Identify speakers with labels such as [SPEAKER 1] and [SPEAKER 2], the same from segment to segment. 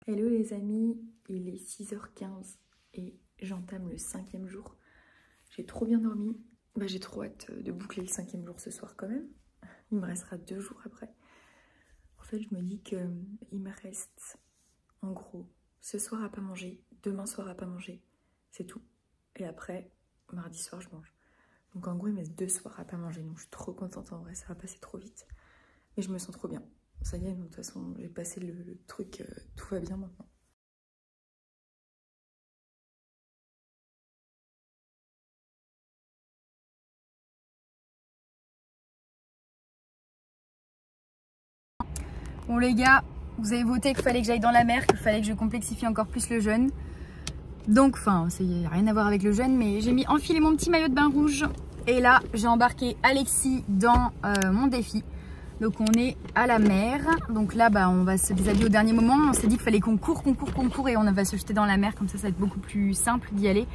[SPEAKER 1] Hello les amis, il est 6h15 et j'entame le 5e jour. J'ai trop bien dormi, j'ai trop hâte de boucler le 5e jour ce soir quand même. Il me restera 2 jours après. En fait je me dis qu'il me reste en gros ce soir à pas manger, demain soir à pas manger, c'est tout. Et après mardi soir je mange. Donc en gros il me reste 2 soirs à pas manger, donc je suis trop contente en vrai, ça va passer trop vite. Et je me sens trop bien. Ça y est, de toute façon, j'ai passé le truc, tout va bien maintenant.
[SPEAKER 2] Bon les gars, vous avez voté qu'il fallait que j'aille dans la mer, qu'il fallait que je complexifie encore plus le jeûne. Donc, enfin, ça n'a rien à voir avec le jeûne, mais j'ai mis enfilé mon petit maillot de bain rouge. Et là, j'ai embarqué Alexis dans mon défi. Donc on est à la mer. Donc là, on va se déshabiller au dernier moment. On s'est dit qu'il fallait qu'on court et on va se jeter dans la mer. Comme ça va être beaucoup plus simple d'y aller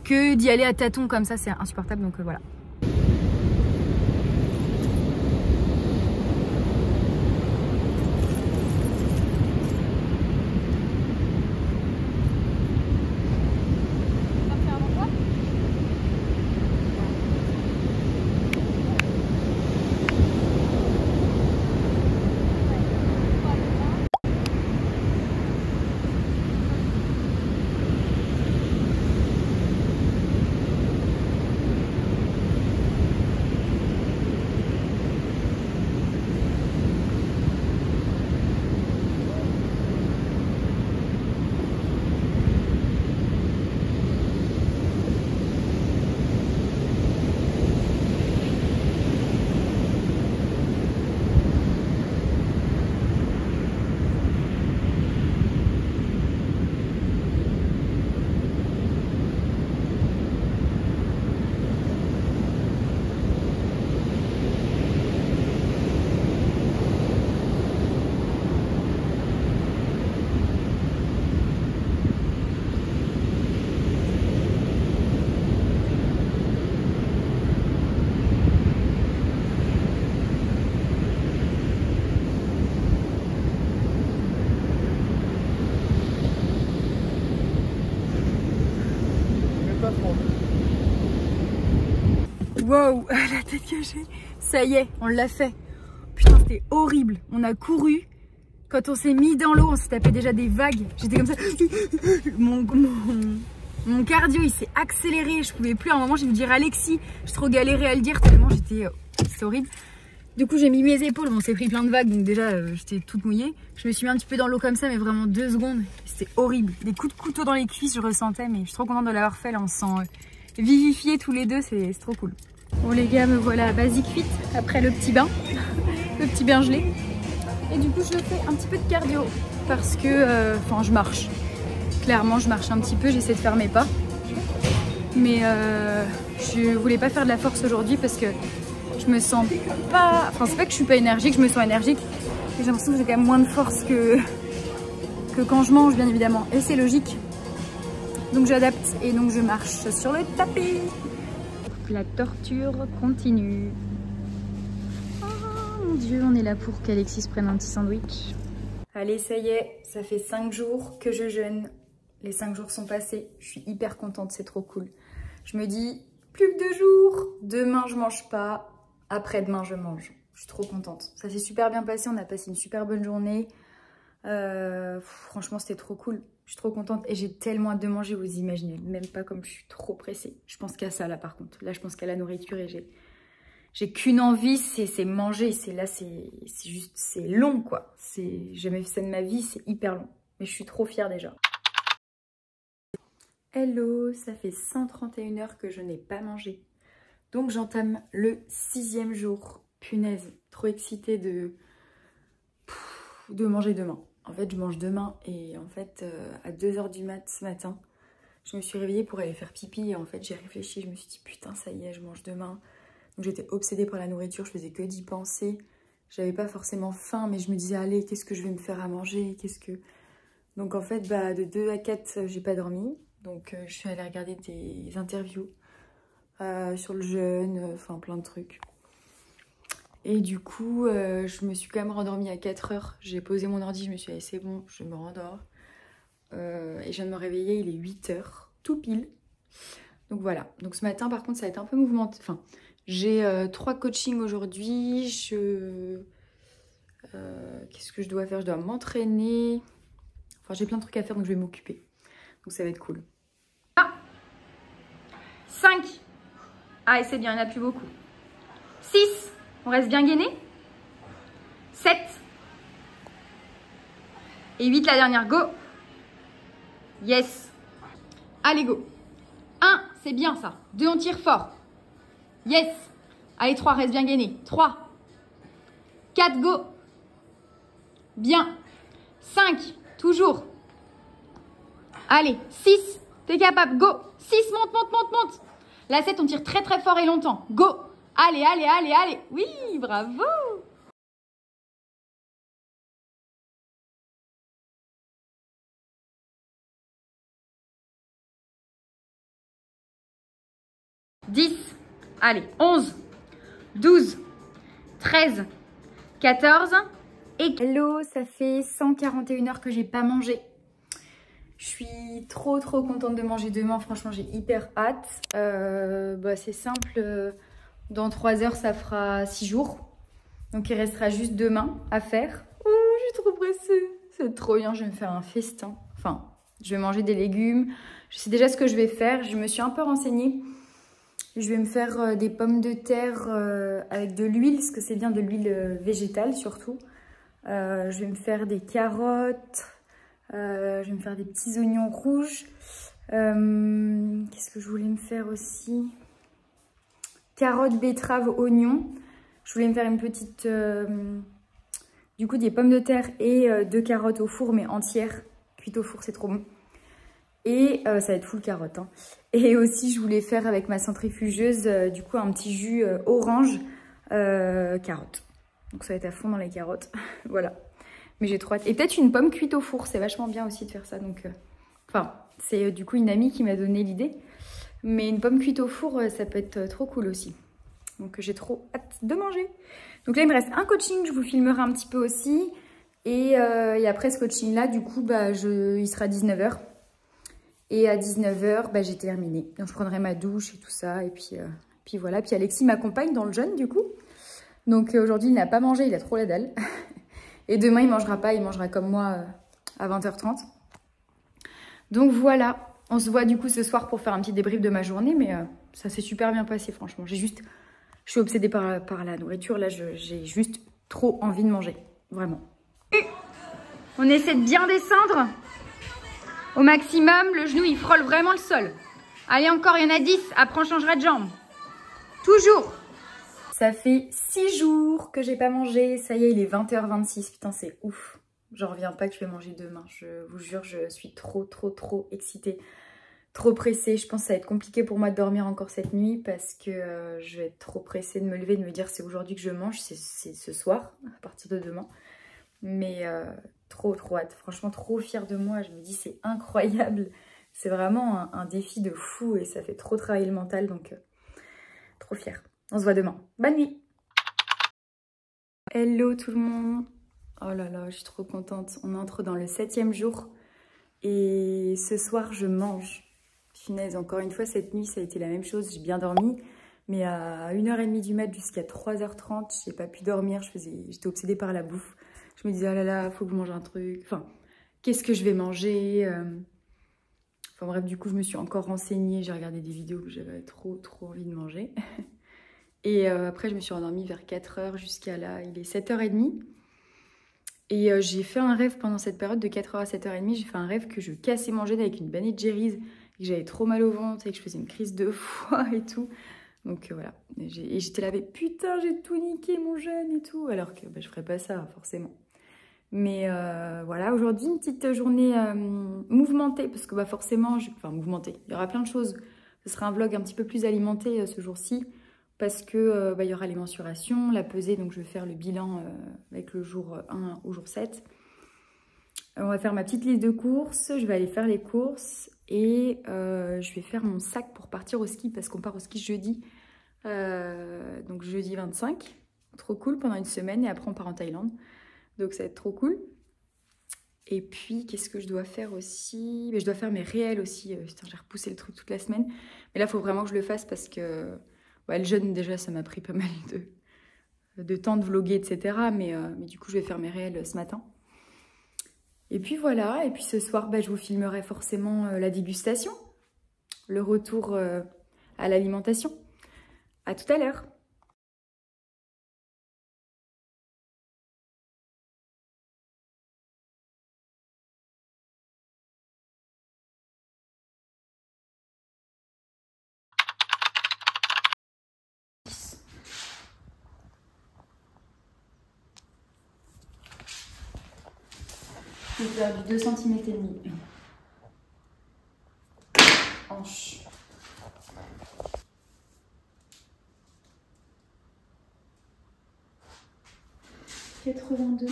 [SPEAKER 2] que d'y aller à tâtons comme ça, c'est insupportable. Donc voilà. Wow, la tête que j'ai. Ça y est, on l'a fait. Putain, c'était horrible. On a couru. Quand on s'est mis dans l'eau, on s'est tapé déjà des vagues. J'étais comme ça. Mon cardio, il s'est accéléré. Je pouvais plus. À un moment, j'ai dû dire Alexis. J'ai trop galéré à le dire tellement j'étais... C'était horrible. Du coup, j'ai mis mes épaules. On s'est pris plein de vagues. Donc déjà, j'étais toute mouillée. Je me suis mis un petit peu dans l'eau comme ça, mais vraiment 2 secondes. C'était horrible. Des coups de couteau dans les cuisses, je ressentais. Mais je suis trop contente de l'avoir fait. Là, on se sent vivifiés tous les deux. C'est trop cool. Bon les gars, me voilà basique fit après le petit bain, le petit bain gelé. Et du coup je fais un petit peu de cardio parce que, je marche. Clairement je marche un petit peu, j'essaie de faire mes pas. Mais je voulais pas faire de la force aujourd'hui parce que je me sens pas... Enfin c'est pas que je suis pas énergique, je me sens énergique. J'ai l'impression que j'ai quand même moins de force que quand je mange bien évidemment. Et c'est logique. Donc j'adapte et donc je marche sur le tapis. La torture continue. Oh mon dieu, on est là pour qu'Alexis prenne un petit sandwich. Allez, ça y est, ça fait 5 jours que je jeûne. Les 5 jours sont passés, je suis hyper contente, c'est trop cool. Je me dis, plus que 2 jours, demain je mange pas, après-demain je mange. Je suis trop contente. Ça s'est super bien passé, on a passé une super bonne journée. Franchement, c'était trop cool. Je suis trop contente et j'ai tellement hâte de manger, vous imaginez même pas comme je suis trop pressée. Je pense qu'à ça là par contre. Là je pense qu'à la nourriture et j'ai qu'une envie, c'est manger. C'est juste, c'est long quoi. J'ai jamais fait ça de ma vie, c'est hyper long. Mais je suis trop fière déjà. Hello, ça fait 131 heures que je n'ai pas mangé. Donc j'entame le 6e jour. Punaise, trop excitée de manger demain. En fait, je mange demain et en fait, à 2 h du mat ce matin, je me suis réveillée pour aller faire pipi et en fait, j'ai réfléchi, je me suis dit putain, ça y est, je mange demain. Donc j'étais obsédée par la nourriture, je faisais que d'y penser. J'avais pas forcément faim, mais je me disais allez, qu'est-ce que je vais me faire à manger, Donc en fait, de 2 à 4, j'ai pas dormi. Donc je suis allée regarder des interviews sur le jeûne, enfin plein de trucs. Et du coup, je me suis quand même rendormie à 4 h. J'ai posé mon ordi, je me suis dit, allez, c'est bon, je me rendors.
[SPEAKER 1] et je viens de me réveiller, il est 8 h, tout pile. Donc voilà, donc ce matin par contre ça va être un peu mouvementé. Enfin, j'ai 3 coachings aujourd'hui, qu'est-ce que je dois faire? Je dois m'entraîner. Enfin, j'ai plein de trucs à faire, donc je vais m'occuper. Donc ça va être cool.
[SPEAKER 2] 5. Ah, et c'est bien, il n'y en a plus beaucoup. 6. On reste bien gainé. 7. Et 8, la dernière. Go. Yes. Allez, go. 1, c'est bien ça. 2, on tire fort. Yes. Allez, 3, reste bien gainé. 3. 4, go. Bien. 5, toujours. Allez, 6. T'es capable, go. 6, monte, monte, monte, monte. La 7, on tire très très fort et longtemps. Go. Allez, allez, allez, allez. Oui, bravo. « 10, allez, 11, 12, 13, 14 et... Hello, ça fait 141 heures que j'ai pas mangé. Je suis trop contente de manger demain, franchement j'ai hyper hâte. C'est simple, dans 3 heures ça fera 6 jours. Donc il restera juste demain à faire. Oh, je suis trop pressée, c'est trop bien, je vais me faire un festin. Enfin, je vais manger des légumes, je sais déjà ce que je vais faire, je me suis un peu renseignée. Je vais me faire des pommes de terre avec de l'huile, parce que c'est bien de l'huile végétale surtout. Je vais me faire des carottes, je vais me faire des petits oignons rouges. Qu'est-ce que je voulais me faire aussi? Carottes, betteraves, oignons. Je voulais me faire une petite... du coup, des pommes de terre et 2 carottes au four, mais entières. Cuites au four, c'est trop bon. Et ça va être full carotte. Hein. Et aussi, je voulais faire avec ma centrifugeuse, du coup, un petit jus orange carotte. Donc ça va être à fond dans les carottes. Voilà. Mais j'ai trop hâte. Et peut-être une pomme cuite au four. C'est vachement bien aussi de faire ça. Donc, enfin, c'est du coup une amie qui m'a donné l'idée. Mais une pomme cuite au four, ça peut être trop cool aussi. Donc j'ai trop hâte de manger. Donc là, il me reste un coaching. Je vous filmerai un petit peu aussi. Et après ce coaching-là, du coup, il sera 19 h. Et à 19 h, j'ai terminé. Donc je prendrai ma douche et tout ça. Et puis voilà. Puis Alexis m'accompagne dans le jeûne du coup. Donc aujourd'hui, il n'a pas mangé, il a trop la dalle. Et demain, il ne mangera pas, il mangera comme moi à 20 h 30. Donc voilà. On se voit du coup ce soir pour faire un petit débrief de ma journée. Mais ça s'est super bien passé franchement. Je suis obsédée par la nourriture. Là, j'ai juste trop envie de manger. Vraiment. On essaie de bien descendre. Au maximum, le genou, il frôle vraiment le sol. Allez, encore, il y en a 10. Après, on changera de jambe. Toujours. Ça fait 6 jours que j'ai pas mangé. Ça y est, il est 20 h 26. Putain, c'est ouf. J'en reviens pas que je vais manger demain. Je vous jure, je suis trop excitée. Trop pressée. Je pense que ça va être compliqué pour moi de dormir encore cette nuit parce que je vais être trop pressée de me lever, de me dire c'est aujourd'hui que je mange. C'est ce soir, à partir de demain. Mais... trop hâte, franchement trop fière de moi, je me dis c'est incroyable, c'est vraiment un défi de fou et ça fait trop travailler le mental, donc trop fière. On se voit demain, bonne nuit. Hello tout le monde, oh là là je suis trop contente, on entre dans le 7e jour et ce soir je mange. Finesse, encore une fois cette nuit ça a été la même chose, j'ai bien dormi, mais à 1 h 30 du mat jusqu'à 3 h 30 j'ai pas pu dormir, j'étais obsédée par la bouffe. Je me disais, oh là là, faut que je mange un truc. Enfin, qu'est-ce que je vais manger? Enfin bref, du coup, je me suis encore renseignée. J'ai regardé des vidéos que j'avais trop envie de manger. Et après, je me suis endormie vers 4 h jusqu'à là. Il est 7 h 30. Et j'ai fait un rêve pendant cette période de 4 h à 7 h 30. J'ai fait un rêve que je cassais mon jeûne avec une Ben & Jerry's. Et que j'avais trop mal au ventre et que je faisais une crise de foie et tout. Donc voilà. Et j'étais là, mais putain, j'ai tout niqué mon jeûne et tout. Alors que je ferais pas ça, forcément. Mais voilà, aujourd'hui, une petite journée mouvementée, parce que forcément, enfin mouvementée, il y aura plein de choses. Ce sera un vlog un petit peu plus alimenté ce jour-ci, parce que il y aura les mensurations, la pesée, donc je vais faire le bilan avec le jour 1 au jour 7. On va faire ma petite liste de courses, je vais aller faire les courses, et je vais faire mon sac pour partir au ski, parce qu'on part au ski jeudi, donc jeudi 25, trop cool, pendant une semaine, et après on part en Thaïlande. Donc ça va être trop cool.
[SPEAKER 1] Et puis, qu'est-ce que je dois faire aussi? Mais je dois faire mes réels aussi. Putain, j'ai repoussé le truc toute la semaine. Mais là, il faut vraiment que je le fasse parce que ouais, le jeûne, déjà, ça m'a pris pas mal de temps de vlogger, etc. Mais du coup, je vais faire mes réels ce matin. Et puis voilà. Et puis ce soir, bah, je vous filmerai forcément la dégustation. Le retour à l'alimentation. À tout à l'heure. Je vais faire du 2 cm et demi. Hanche. « 82.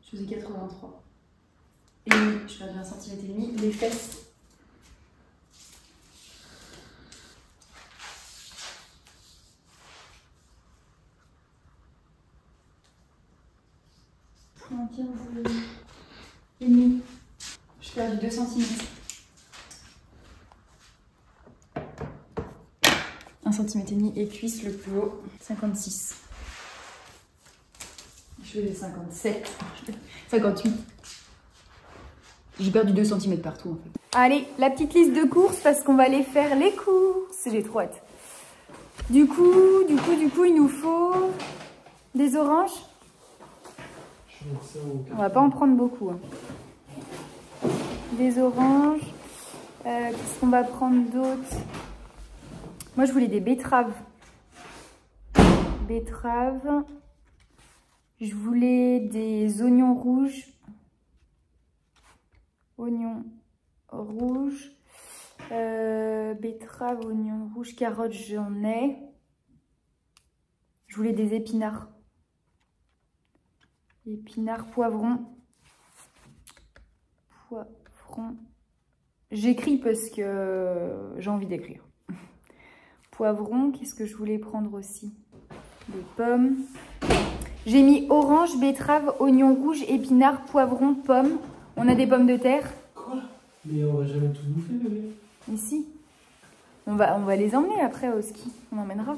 [SPEAKER 1] Je faisais 83. Et demi, je perds 1 cm et demi. Les fesses. En 15 et demi. Je perds du 2 cm. 1 cm et demi et cuisse le plus haut, 56. Je fais des 57, 58. J'ai perdu 2 cm partout en fait. Allez, la petite liste de courses parce qu'on va aller faire les courses. J'ai trop hâte. Du coup, il nous faut des oranges. On va pas en prendre beaucoup. Hein. Des oranges. Qu'est-ce qu'on va prendre d'autre? Moi, je voulais des betteraves. Betteraves. Je voulais des oignons rouges. Oignons rouges. Betteraves, oignons rouges, carottes, j'en ai. Je voulais des épinards. Épinards, poivrons. Poivrons. J'écris parce que j'ai envie d'écrire. Poivrons, qu'est-ce que je voulais prendre aussi? Des pommes. J'ai mis orange, betterave, oignon rouge, épinards, poivrons, pommes. On a des pommes de terre.
[SPEAKER 3] Quoi? Mais on va jamais tout bouffer, bébé.
[SPEAKER 1] Ici. On va les emmener après au ski. On emmènera.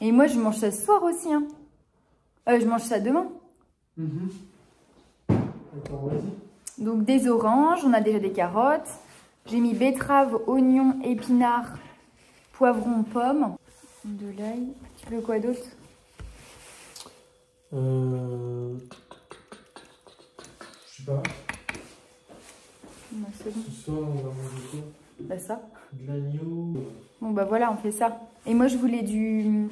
[SPEAKER 1] Et moi, je mange ça ce soir aussi. Hein. Je mange ça demain.
[SPEAKER 3] Attends, vas-y.
[SPEAKER 1] Donc des oranges, on a déjà des carottes. J'ai mis betterave, oignon, épinards, poivrons, pommes. De l'ail. Tu veux quoi d'autre?
[SPEAKER 3] Je sais pas.
[SPEAKER 1] Bah, c'est bon.
[SPEAKER 3] Ce soir, on va manger quoi?
[SPEAKER 1] Bah ça.
[SPEAKER 3] De l'agneau.
[SPEAKER 1] Bon bah voilà, on fait ça. Et moi je voulais du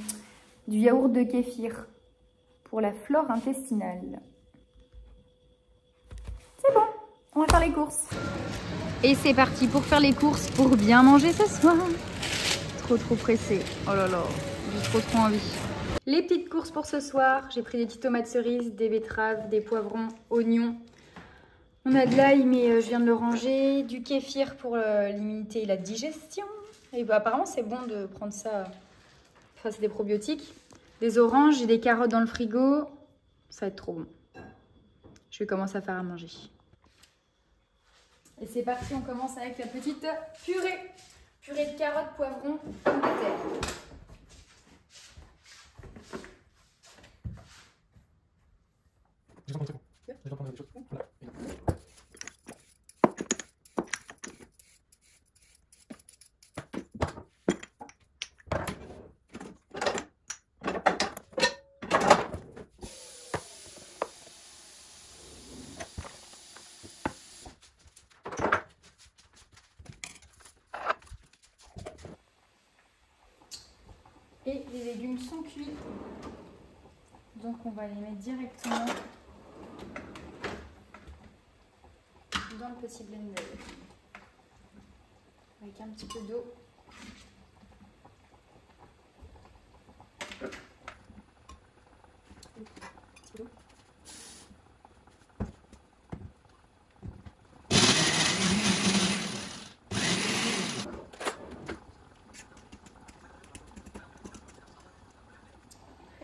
[SPEAKER 1] yaourt de kéfir pour la flore intestinale. C'est bon, on va faire les courses. Et c'est parti pour faire les courses pour bien manger ce soir. Trop pressée. Oh là là, j'ai trop envie. Les petites courses pour ce soir. J'ai pris des petites tomates cerises, des betteraves, des poivrons, oignons. On a de l'ail, mais je viens de le ranger. Du kéfir pour l'immunité et la digestion. Et bah, apparemment, c'est bon de prendre ça. Enfin, c'est des probiotiques. Des oranges et des carottes dans le frigo. Ça va être trop bon. Je vais commencer à faire à manger. Et c'est parti, on commence avec la petite purée. Purée de carottes, poivrons, pommes de terre. Et les légumes sont cuits. Donc on va les mettre directement dans le petit blender. Avec un petit peu d'eau.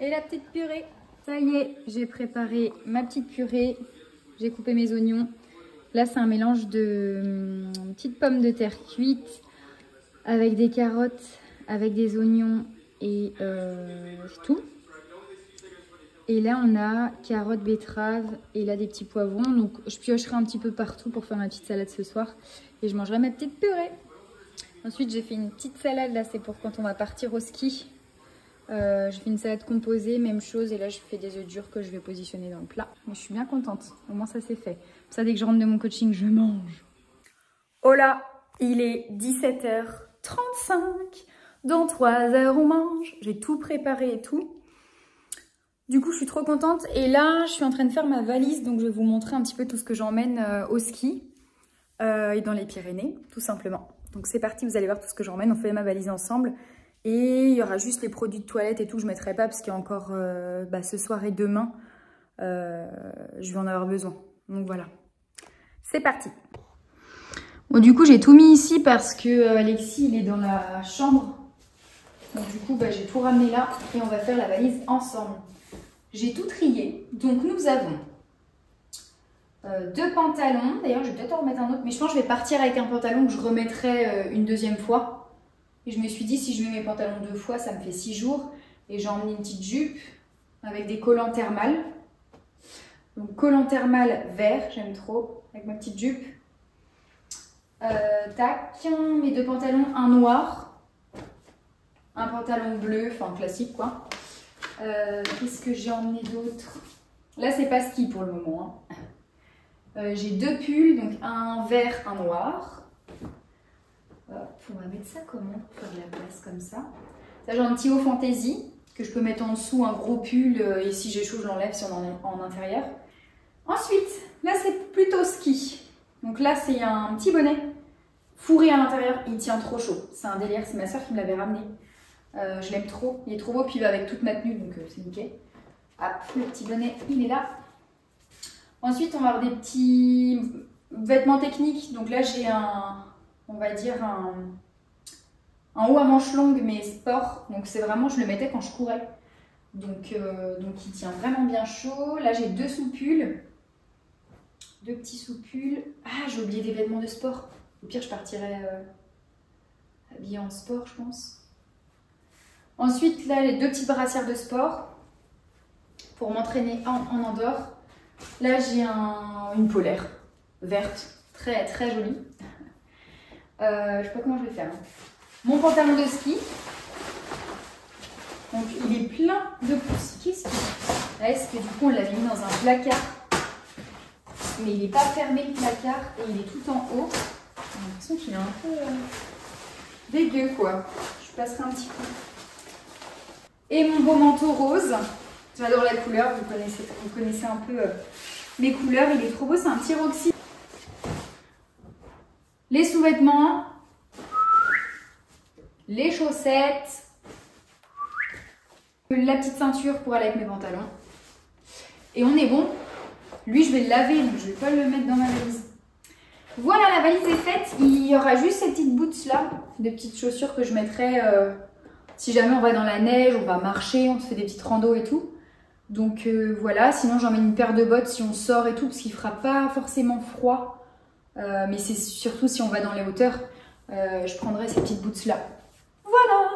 [SPEAKER 1] Et la petite purée,
[SPEAKER 2] Ça y est, j'ai préparé ma petite purée. J'ai coupé mes oignons. Là, c'est un mélange de petites pommes de terre cuites avec des carottes, avec des oignons et c'est tout. Et là, on a carottes, betteraves et là, des petits poivrons. Donc, je piocherai un petit peu partout pour faire ma petite salade ce soir. Et je mangerai ma petite purée. Ensuite, j'ai fait une petite salade. Là, c'est pour quand on va partir au ski. J'ai fait une salade composée, même chose. Et là, je fais des œufs durs que je vais positionner dans le plat. Mais je suis bien contente. Au moins, ça c'est fait. Pour ça, dès que je rentre de mon coaching, je mange.
[SPEAKER 1] Oh là, il est 17h35. Dans 3 heures, on mange. J'ai tout préparé et tout. Du coup, je suis trop contente. Et là, je suis en train de faire ma valise. Donc, je vais vous montrer un petit peu tout ce que j'emmène au ski et dans les Pyrénées, tout simplement. Donc, c'est parti. Vous allez voir tout ce que j'emmène. On fait ma valise ensemble. Et il y aura juste les produits de toilette et tout. Je ne mettrai pas parce qu'il y a encore ce soir et demain. Je vais en avoir besoin. Donc, voilà. C'est parti.
[SPEAKER 2] Bon, du coup, j'ai tout mis ici parce que Alexis, il est dans la chambre. Donc, du coup, j'ai tout ramené là. Et on va faire la valise ensemble. J'ai tout trié, donc nous avons 2 pantalons. D'ailleurs, je vais peut-être en remettre un autre, mais je pense que je vais partir avec un pantalon que je remettrai une deuxième fois. Et je me suis dit, si je mets mes pantalons 2 fois, ça me fait 6 jours. Et j'ai emmené une petite jupe avec des collants thermales. Donc, collant thermal vert, j'aime trop, avec ma petite jupe. Tac, mes 2 pantalons, un noir, un pantalon bleu, enfin classique quoi. Qu'est-ce que j'ai emmené d'autre? Là, c'est pas ski pour le moment. Hein. J'ai 2 pulls, donc un vert, un noir. Hop, on va mettre ça comment pour faire de la place comme ça. Là, j'ai un petit haut fantaisie que je peux mettre en dessous, un gros pull. Et si j'ai chaud, je l'enlève si on en est en intérieur. Ensuite, là, c'est plutôt ski. Donc là, c'est un petit bonnet fourré à l'intérieur. Il tient trop chaud. C'est un délire. C'est ma soeur qui me l'avait ramené. Je l'aime trop, il est trop beau, puis il va avec toute ma tenue, donc c'est nickel. Hop, le petit bonnet, il est là. Ensuite, on va avoir des petits vêtements techniques. Donc là, j'ai on va dire un haut à manches longues, mais sport. Donc c'est vraiment, je le mettais quand je courais. Donc il tient vraiment bien chaud. Là, j'ai 2 sous-pulls. 2 petits sous-pulls. Ah, j'ai oublié des vêtements de sport. Au pire, je partirai habillée en sport, je pense. Ensuite, là, les 2 petites brassières de sport pour m'entraîner en Andorre. Là, j'ai une polaire verte, très très jolie. Je sais pas comment je vais faire. Mon pantalon de ski. Donc, il est plein de pouces. Qu'est-ce que là, est-ce que du coup, on l'avait mis dans un placard? Mais il n'est pas fermé le placard et il est tout en haut. J'ai l'impression qu'il est un peu dégueu, quoi. Je passerai un petit coup. Et mon beau manteau rose, j'adore la couleur, vous connaissez un peu mes couleurs, il est trop beau, c'est un petit Roxy. Les sous-vêtements, les chaussettes, la petite ceinture pour aller avec mes pantalons. Et on est bon. Lui, je vais le laver, donc je ne vais pas le mettre dans ma valise. Voilà, la valise est faite. Il y aura juste ces petites boots là, des petites chaussures que je mettrai... Si jamais on va dans la neige, on va marcher, on se fait des petites randos et tout. Donc voilà, sinon j'emmène une paire de bottes si on sort et tout, parce qu'il ne fera pas forcément froid. Mais c'est surtout si on va dans les hauteurs, je prendrai ces petites boots là. Voilà!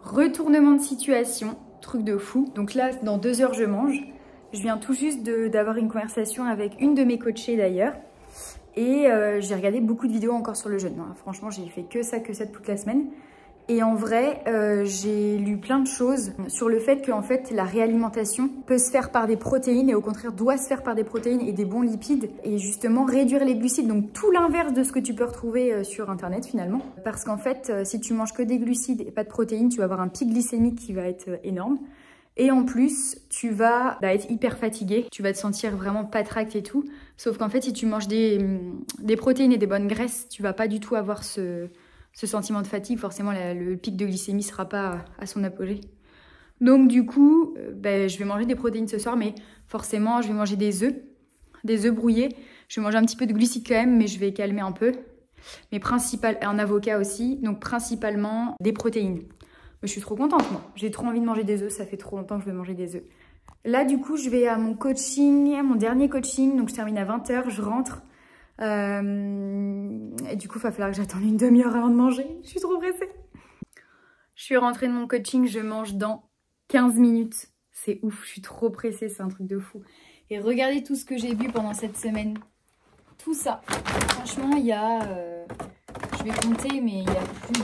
[SPEAKER 1] Retournement de situation, truc de fou. Donc là, dans 2 heures, je mange. Je viens tout juste d'avoir une conversation avec une de mes coachées d'ailleurs. Et j'ai regardé beaucoup de vidéos encore sur le jeûne. Hein. Franchement, j'ai fait que ça toute la semaine. Et en vrai, j'ai lu plein de choses sur le fait que en fait, la réalimentation peut se faire par des protéines et au contraire doit se faire par des protéines et des bons lipides et justement réduire les glucides. Donc tout l'inverse de ce que tu peux retrouver sur internet finalement. Parce qu'en fait, si tu manges que des glucides et pas de protéines, tu vas avoir un pic glycémique qui va être énorme. Et en plus, tu vas être hyper fatigué, tu vas te sentir vraiment patraque et tout. Sauf qu'en fait, si tu manges des protéines et des bonnes graisses, tu vas pas du tout avoir ce sentiment de fatigue. Forcément, le pic de glycémie ne sera pas à son apogée. Donc du coup, je vais manger des protéines ce soir, mais forcément, je vais manger des œufs brouillés. Je vais manger un petit peu de glucides quand même, mais je vais calmer un peu. Mais un avocat aussi, donc principalement des protéines. Mais je suis trop contente, moi. J'ai trop envie de manger des œufs, ça fait trop longtemps que je veux manger des œufs.
[SPEAKER 2] Là, du coup, je vais à mon coaching, mon dernier coaching. Donc, je termine à 20 h, je rentre. Et du coup, il va falloir que j'attende une demi-heure avant de manger. Je suis trop pressée. Je suis rentrée de mon coaching, je mange dans 15 minutes. C'est ouf, je suis trop pressée, c'est un truc de fou. Et regardez tout ce que j'ai bu pendant cette semaine. Tout ça. Franchement, il y a... je vais compter, mais il y a plus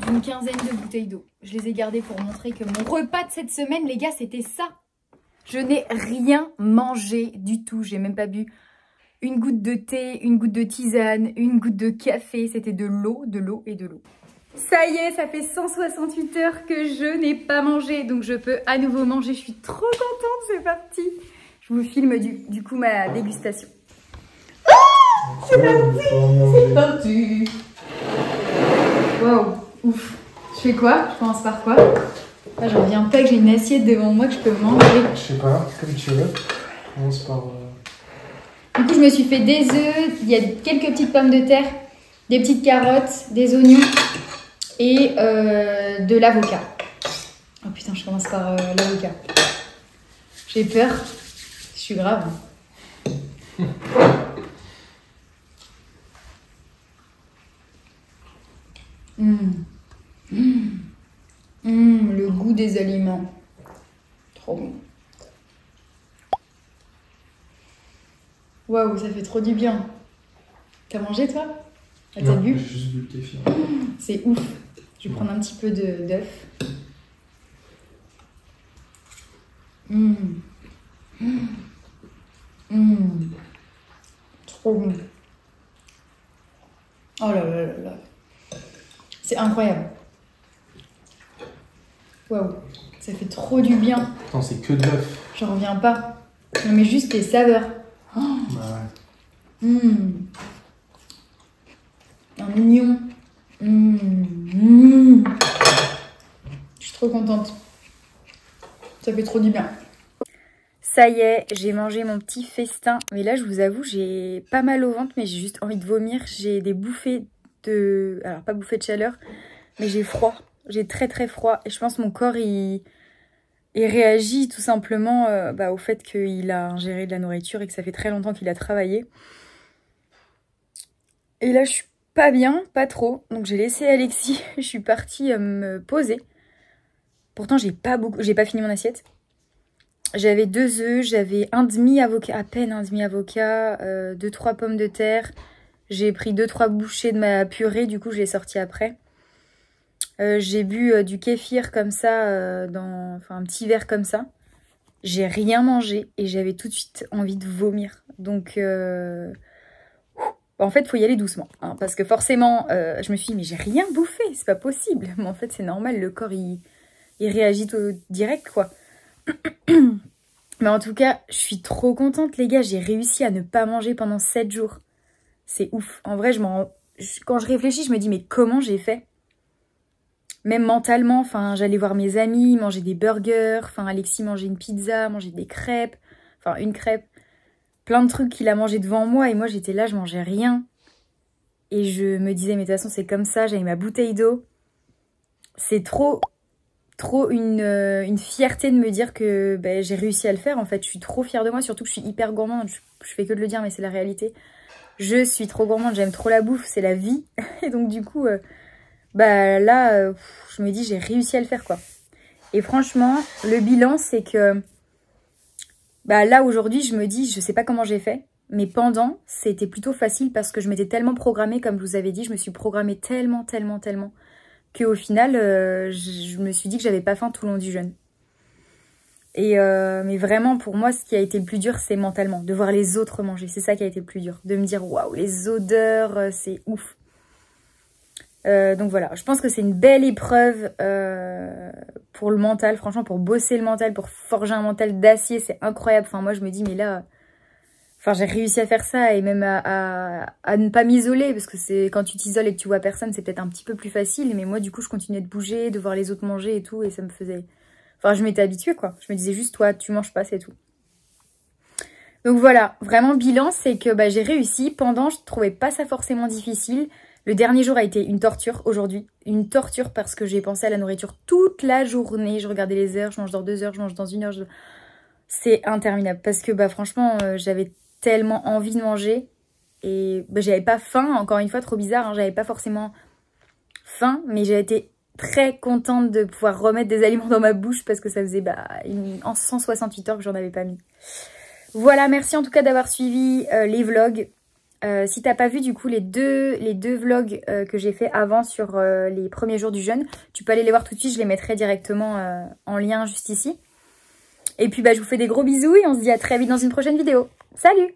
[SPEAKER 2] d'une quinzaine de bouteilles d'eau. Je les ai gardées pour montrer que mon repas de cette semaine, les gars, c'était ça. Je n'ai rien mangé du tout. J'ai même pas bu une goutte de thé, une goutte de tisane, une goutte de café. C'était de l'eau, de l'eau et de l'eau. Ça y est, ça fait 168 heures que je n'ai pas mangé. Donc je peux à nouveau manger. Je suis trop contente, c'est parti. Je vous filme du coup ma dégustation. Ah, c'est parti, c'est parti. Waouh, ouf. Je fais quoi? Je commence par quoi? Ah, j'en reviens pas que j'ai une assiette devant moi que je peux manger.
[SPEAKER 3] Je sais pas, comme tu veux. On commence par...
[SPEAKER 2] Du coup, je me suis fait des œufs, il y a quelques petites pommes de terre, des petites carottes, des oignons et de l'avocat. Oh putain, je commence par l'avocat. J'ai peur. Je suis grave. Le goût des aliments. Trop bon. Waouh, ça fait trop du bien. T'as mangé toi? T'as bu?
[SPEAKER 3] J'ai juste bu le kéfir.
[SPEAKER 2] C'est ouf. Je vais prendre un petit peu d'œuf. Trop bon. Oh là là là là. C'est incroyable. Waouh, ça fait trop du bien.
[SPEAKER 3] Attends, c'est que de l'œuf.
[SPEAKER 2] J'en reviens pas. Non mais juste les saveurs. Oh.
[SPEAKER 3] Bah ouais.
[SPEAKER 2] Un oignon. Je suis trop contente. Ça fait trop du bien. Ça y est, j'ai mangé mon petit festin. Mais là, je vous avoue, j'ai pas mal au ventre, mais j'ai juste envie de vomir. J'ai des bouffées de... Alors, pas bouffées de chaleur, mais j'ai froid. J'ai très très froid. Et je pense que mon corps, il réagit tout simplement au fait qu'il a ingéré de la nourriture et que ça fait très longtemps qu'il a travaillé. Et là, je suis pas bien, pas trop. Donc, j'ai laissé Alexis. Je suis partie me poser. Pourtant, j'ai pas fini mon assiette. J'avais 2 œufs, j'avais un demi-avocat, à peine un demi-avocat, 2-3 pommes de terre. J'ai pris 2-3 bouchées de ma purée, du coup je l'ai sortie après. J'ai bu du kéfir comme ça, un petit verre comme ça. J'ai rien mangé et j'avais tout de suite envie de vomir. Donc en fait, il faut y aller doucement. Hein, parce que forcément, je me suis dit, mais j'ai rien bouffé, c'est pas possible. Mais en fait, c'est normal, le corps, il réagit tout direct, quoi. Mais en tout cas, je suis trop contente, les gars. J'ai réussi à ne pas manger pendant 7 jours. C'est ouf. En vrai, quand je réfléchis, je me dis, mais comment j'ai fait? Même mentalement, enfin, j'allais voir mes amis, manger des burgers, enfin, Alexis mangeait une pizza, manger des crêpes, enfin, une crêpe. Plein de trucs qu'il a mangé devant moi et moi, j'étais là, je mangeais rien. Et je me disais, mais de toute façon, c'est comme ça, j'avais ma bouteille d'eau. C'est trop une fierté de me dire que j'ai réussi à le faire. En fait, je suis trop fière de moi, surtout que je suis hyper gourmande. Je fais que de le dire, mais c'est la réalité. Je suis trop gourmande, j'aime trop la bouffe, c'est la vie. Et donc du coup, là, je me dis, j'ai réussi à le faire, quoi. Et franchement, le bilan, c'est que là, aujourd'hui, je me dis, je sais pas comment j'ai fait. Mais pendant, c'était plutôt facile parce que je m'étais tellement programmée, comme je vous avais dit, je me suis programmée tellement, qu'au final, je me suis dit que j'avais pas faim tout le long du jeûne. Et mais vraiment, pour moi, ce qui a été le plus dur, c'est mentalement, de voir les autres manger. C'est ça qui a été le plus dur, de me dire, waouh, les odeurs, c'est ouf. Donc voilà, je pense que c'est une belle épreuve pour le mental, franchement, pour bosser le mental, pour forger un mental d'acier, c'est incroyable. Enfin, moi, je me dis, mais là... Enfin, j'ai réussi à faire ça et même à ne pas m'isoler parce que c'est quand tu t'isoles et que tu vois personne, c'est peut-être un petit peu plus facile. Mais moi, du coup, je continuais de bouger, de voir les autres manger et tout et ça me faisait... Enfin, je m'étais habituée, quoi. Je me disais juste, toi, tu manges pas, c'est tout. Donc voilà, vraiment, bilan, c'est que j'ai réussi. Pendant, je trouvais pas ça forcément difficile. Le dernier jour a été une torture aujourd'hui. Une torture parce que j'ai pensé à la nourriture toute la journée. Je regardais les heures, je mange dans 2 heures, je mange dans 1 heure. C'est interminable parce que bah, franchement, j'avais tellement envie de manger. Et bah, j'avais pas faim, encore une fois, trop bizarre. Hein, j'avais pas forcément faim, mais j'ai été très contente de pouvoir remettre des aliments dans ma bouche parce que ça faisait en 168 heures que j'en avais pas mis. Voilà, merci en tout cas d'avoir suivi les vlogs. Si t'as pas vu du coup les deux vlogs que j'ai fait avant sur les premiers jours du jeûne, tu peux aller les voir tout de suite, je les mettrai directement en lien juste ici. Et puis bah je vous fais des gros bisous et on se dit à très vite dans une prochaine vidéo. Salut!